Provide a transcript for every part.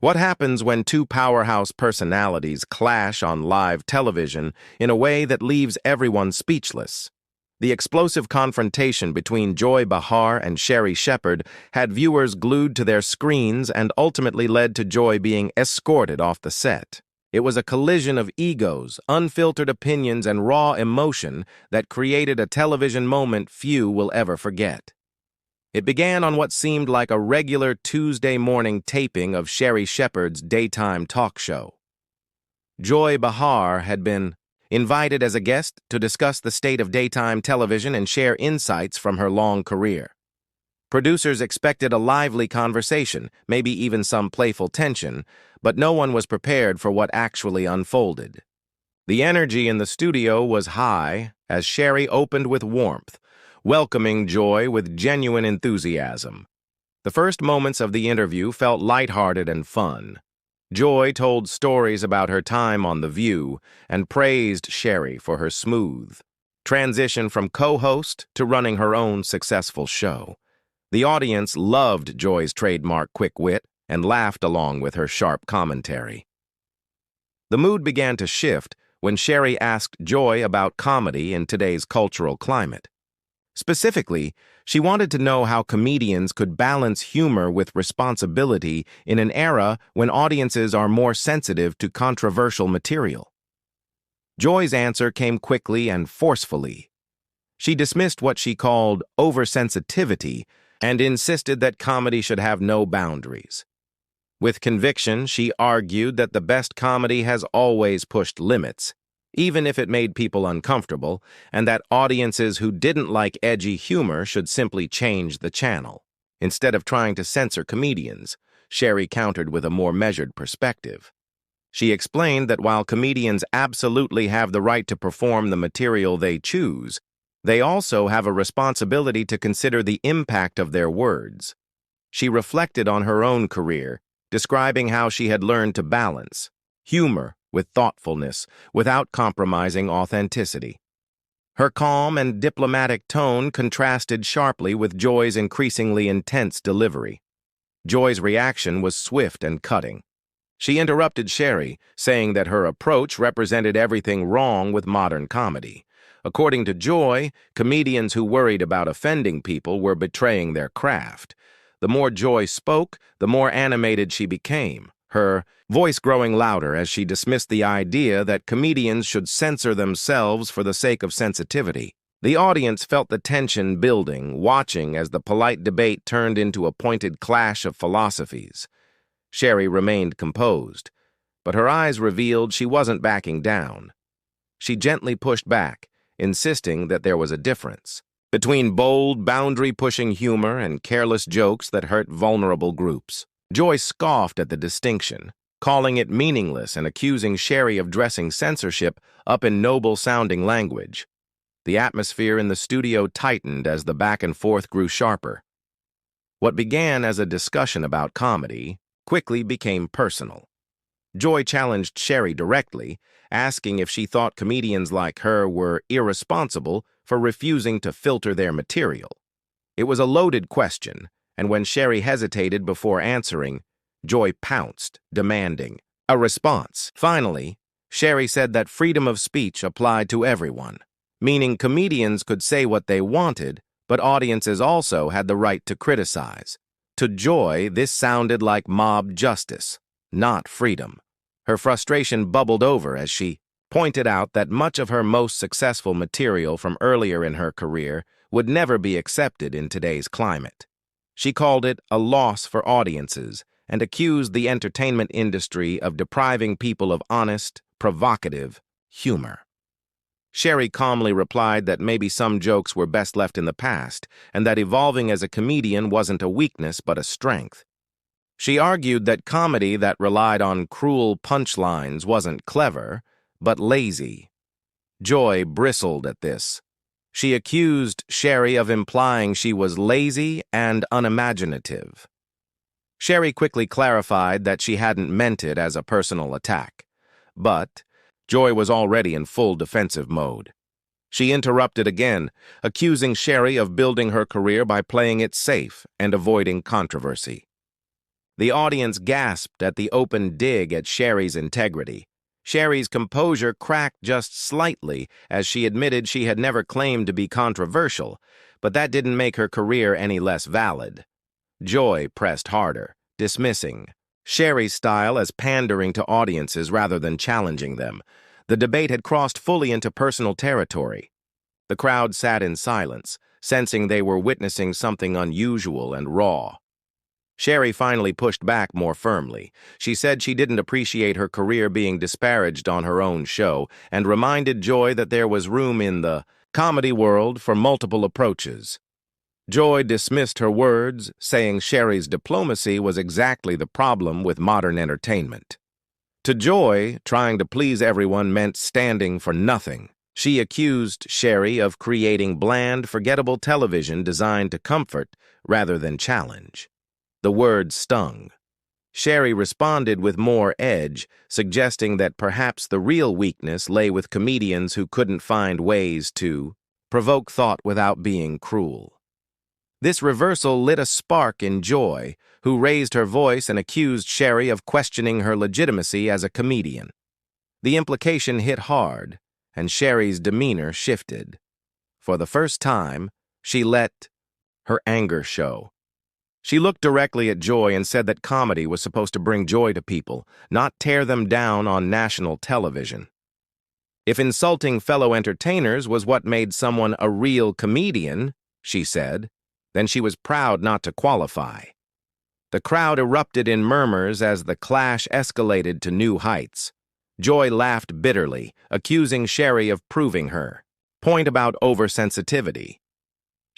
What happens when two powerhouse personalities clash on live television in a way that leaves everyone speechless? The explosive confrontation between Joy Behar and Sherri Shepherd had viewers glued to their screens and ultimately led to Joy being escorted off the set. It was a collision of egos, unfiltered opinions, and raw emotion that created a television moment few will ever forget. It began on what seemed like a regular Tuesday morning taping of Sherri Shepherd's daytime talk show. Joy Behar had been invited as a guest to discuss the state of daytime television and share insights from her long career. Producers expected a lively conversation, maybe even some playful tension, but no one was prepared for what actually unfolded. The energy in the studio was high as Sherri opened with warmth, welcoming Joy with genuine enthusiasm. The first moments of the interview felt lighthearted and fun. Joy told stories about her time on The View and praised Sherri for her smooth transition from co-host to running her own successful show. The audience loved Joy's trademark quick wit and laughed along with her sharp commentary. The mood began to shift when Sherri asked Joy about comedy in today's cultural climate. Specifically, she wanted to know how comedians could balance humor with responsibility in an era when audiences are more sensitive to controversial material. Joy's answer came quickly and forcefully. She dismissed what she called oversensitivity and insisted that comedy should have no boundaries. With conviction, she argued that the best comedy has always pushed limits, even if it made people uncomfortable, and that audiences who didn't like edgy humor should simply change the channel. Instead of trying to censor comedians, Sherri countered with a more measured perspective. She explained that while comedians absolutely have the right to perform the material they choose, they also have a responsibility to consider the impact of their words. She reflected on her own career, describing how she had learned to balance humor with thoughtfulness without compromising authenticity. Her calm and diplomatic tone contrasted sharply with Joy's increasingly intense delivery. Joy's reaction was swift and cutting. She interrupted Sherri, saying that her approach represented everything wrong with modern comedy. According to Joy, comedians who worried about offending people were betraying their craft. The more Joy spoke, the more animated she became, her voice growing louder as she dismissed the idea that comedians should censor themselves for the sake of sensitivity. The audience felt the tension building, watching as the polite debate turned into a pointed clash of philosophies. Sherri remained composed, but her eyes revealed she wasn't backing down. She gently pushed back, insisting that there was a difference between bold, boundary-pushing humor and careless jokes that hurt vulnerable groups. Joy scoffed at the distinction, calling it meaningless and accusing Sherri of dressing censorship up in noble-sounding language. The atmosphere in the studio tightened as the back-and-forth grew sharper. What began as a discussion about comedy quickly became personal. Joy challenged Sherri directly, asking if she thought comedians like her were irresponsible for refusing to filter their material. It was a loaded question, and when Sherri hesitated before answering, Joy pounced, demanding a response. Finally, Sherri said that freedom of speech applied to everyone, meaning comedians could say what they wanted, but audiences also had the right to criticize. To Joy, this sounded like mob justice, not freedom. Her frustration bubbled over as she pointed out that much of her most successful material from earlier in her career would never be accepted in today's climate. She called it a loss for audiences and accused the entertainment industry of depriving people of honest, provocative humor. Sherri calmly replied that maybe some jokes were best left in the past and that evolving as a comedian wasn't a weakness but a strength. She argued that comedy that relied on cruel punchlines wasn't clever, but lazy. Joy bristled at this. She accused Sherri of implying she was lazy and unimaginative. Sherri quickly clarified that she hadn't meant it as a personal attack, but Joy was already in full defensive mode. She interrupted again, accusing Sherri of building her career by playing it safe and avoiding controversy. The audience gasped at the open dig at Sherri's integrity. Sherri's composure cracked just slightly as she admitted she had never claimed to be controversial, but that didn't make her career any less valid. Joy pressed harder, dismissing Sherri's style as pandering to audiences rather than challenging them. The debate had crossed fully into personal territory. The crowd sat in silence, sensing they were witnessing something unusual and raw. Sherri finally pushed back more firmly. She said she didn't appreciate her career being disparaged on her own show and reminded Joy that there was room in the comedy world for multiple approaches. Joy dismissed her words, saying Sherri's diplomacy was exactly the problem with modern entertainment. To Joy, trying to please everyone meant standing for nothing. She accused Sherri of creating bland, forgettable television designed to comfort rather than challenge. The words stung. Sherri responded with more edge, suggesting that perhaps the real weakness lay with comedians who couldn't find ways to provoke thought without being cruel. This reversal lit a spark in Joy, who raised her voice and accused Sherri of questioning her legitimacy as a comedian. The implication hit hard, and Sherri's demeanor shifted. For the first time, she let her anger show. She looked directly at Joy and said that comedy was supposed to bring joy to people, not tear them down on national television. If insulting fellow entertainers was what made someone a real comedian, she said, then she was proud not to qualify. The crowd erupted in murmurs as the clash escalated to new heights. Joy laughed bitterly, accusing Sherri of proving her point about oversensitivity.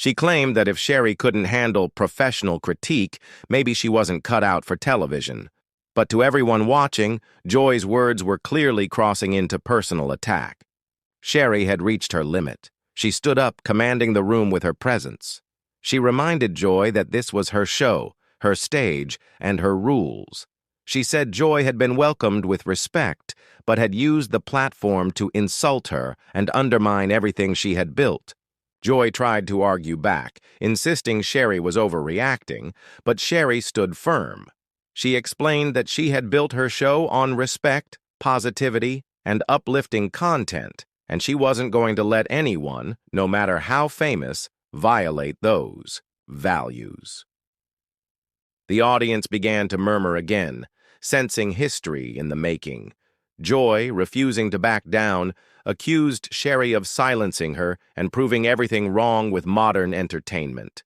She claimed that if Sherri couldn't handle professional critique, maybe she wasn't cut out for television. But to everyone watching, Joy's words were clearly crossing into personal attack. Sherri had reached her limit. She stood up, commanding the room with her presence. She reminded Joy that this was her show, her stage, and her rules. She said Joy had been welcomed with respect, but had used the platform to insult her and undermine everything she had built. Joy tried to argue back, insisting Sherri was overreacting, but Sherri stood firm. She explained that she had built her show on respect, positivity, and uplifting content, and she wasn't going to let anyone, no matter how famous, violate those values. The audience began to murmur again, sensing history in the making. Joy, refusing to back down, accused Sherri of silencing her and proving everything wrong with modern entertainment.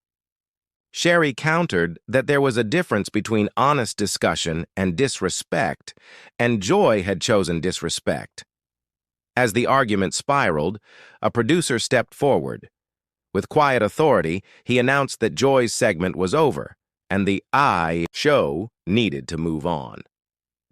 Sherri countered that there was a difference between honest discussion and disrespect, and Joy had chosen disrespect. As the argument spiraled, a producer stepped forward. With quiet authority, he announced that Joy's segment was over, and the show needed to move on.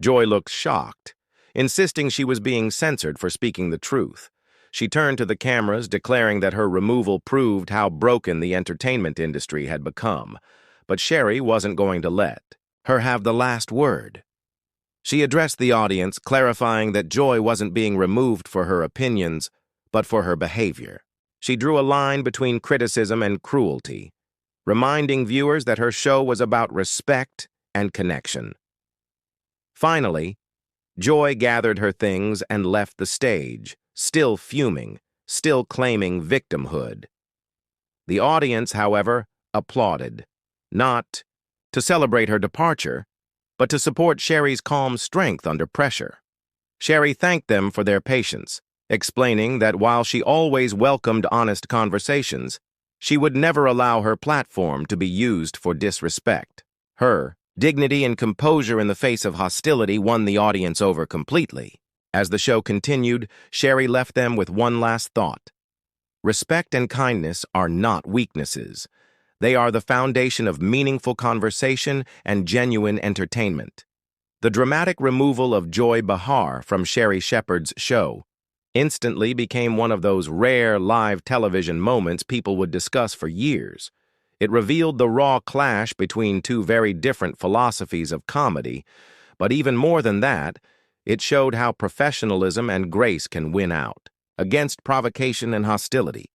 Joy looked shocked, insisting she was being censored for speaking the truth. She turned to the cameras, declaring that her removal proved how broken the entertainment industry had become. But Sherri wasn't going to let her have the last word. She addressed the audience, clarifying that Joy wasn't being removed for her opinions, but for her behavior. She drew a line between criticism and cruelty, reminding viewers that her show was about respect and connection. Finally, Joy gathered her things and left the stage, still fuming, still claiming victimhood. The audience, however, applauded, not to celebrate her departure, but to support Sherri's calm strength under pressure. Sherri thanked them for their patience, explaining that while she always welcomed honest conversations, she would never allow her platform to be used for disrespect. Her dignity and composure in the face of hostility won the audience over completely. As the show continued, Sherri left them with one last thought. Respect and kindness are not weaknesses. They are the foundation of meaningful conversation and genuine entertainment. The dramatic removal of Joy Behar from Sherri Shepherd's show instantly became one of those rare live television moments people would discuss for years. It revealed the raw clash between two very different philosophies of comedy, but even more than that, it showed how professionalism and grace can win out against provocation and hostility.